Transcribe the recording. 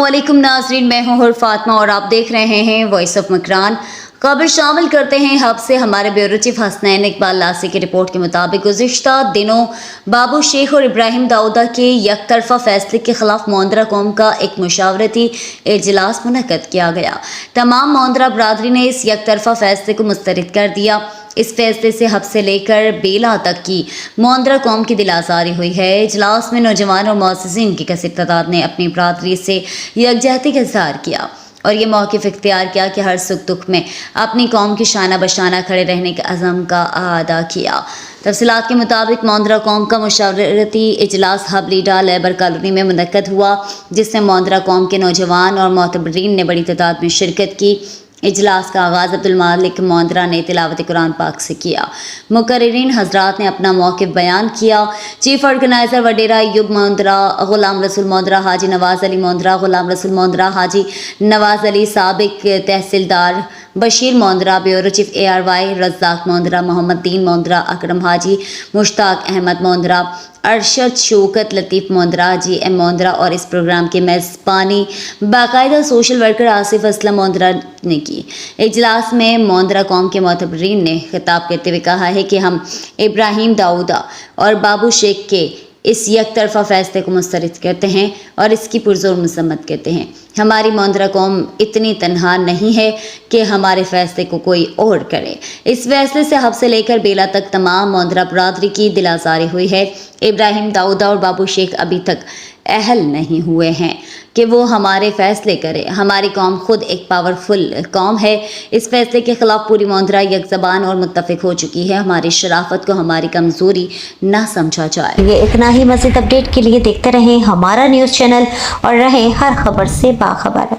अस्सलामुअलैकुम नाज़रीन, मैं हूं हुर फातिमा और आप देख रहे हैं वॉइस ऑफ मकरान। खबर शामिल करते हैं हब से। हमारे ब्यूरो चीफ हसनैन इकबाल लासी की रिपोर्ट के मुताबिक गुज़िश्ता दिनों बाबू शेख और इब्राहिम दाऊदा के यकतरफा फैसले के खिलाफ मोंदरा कौम का एक मुशावरती इजलास मुनक्कद किया गया। तमाम मोंदरा बरादरी ने इस यकतरफा फैसले को मुस्तरद कर दिया। इस फैसले से हब से लेकर बेला तक की मोंदरा कौम की दिल आज़ारी हुई है। इजलास में नौजवान और मुअज़्ज़िज़ीन की कसीर तादाद ने अपनी बरादरी से यकजहती का इज़हार किया और ये मौक़िफ़ इख्तियार किया कि हर सुख दुख में अपनी कौम की शाना बशाना खड़े रहने के अज़म का अदा किया। तफसीलात के मुताबिक मोंदरा कौम का मुशावरती इजलास हब लीडा लेबर कॉलोनी में मुनक्कद हुआ, जिसमें मोंदरा कौम के नौजवान और मोतबरीन ने बड़ी तादाद में शिरकत की। इजलास का आगाज़ अब्दुल मालिक मोंदरा ने तिलावत कुरान पाक से किया। मुकर्रिरीन हजरात ने अपना मौक़िफ़ बयान किया। चीफ ऑर्गेनाइज़र वडेरा अय्यूब मोंदरा, गुलाम रसूल मोंदरा, हाजी नवाज़ अली मोंदरा, गुलाम रसूल मोंदरा, हाजी नवाज़ अली, साबिक tehsildar Bashir Mondra, bureau chief ARY Razzaq Mondra, Mohammad Din Mondra, अकरम हाजी, मुश्ताक अहमद मोंदरा, अरशद शौकत लतीफ़ मोंदरा, GM मोंदरा और इस प्रोग्राम की मेज़बानी बाकायदा सोशल वर्कर आसिफ असलम मोंदरा ने की। इजलास में मोंदरा कौम के मोतबरीन ने खिताब करते हुए कहा है कि हम इब्राहिम दाऊदा और बाबू शेख के इस यकतरफा फैसले को मुस्तरद करते हैं और इसकी पुरजोर मजम्मत करते हैं। हमारी मोंदरा कौम इतनी तनहा नहीं है कि हमारे फैसले को कोई और करे। इस फैसले से हब से लेकर बेला तक तमाम मोंदरा बरादरी की दिल आज़ारी हुई है। इब्राहिम दाऊदा और बाबू शेख अभी तक अहल नहीं हुए हैं कि वो हमारे फैसले करें। हमारी कौम खुद एक पावरफुल कौम है। इस फैसले के खिलाफ पूरी मोंदरा एक ज़बान और मुत्तफ़िक हो चुकी है। हमारी शराफत को हमारी कमज़ोरी ना समझा जाए। ये इतना ही। मज़ीद अपडेट के लिए देखते रहें हमारा न्यूज़ चैनल और रहें हर खबर से बाखबर।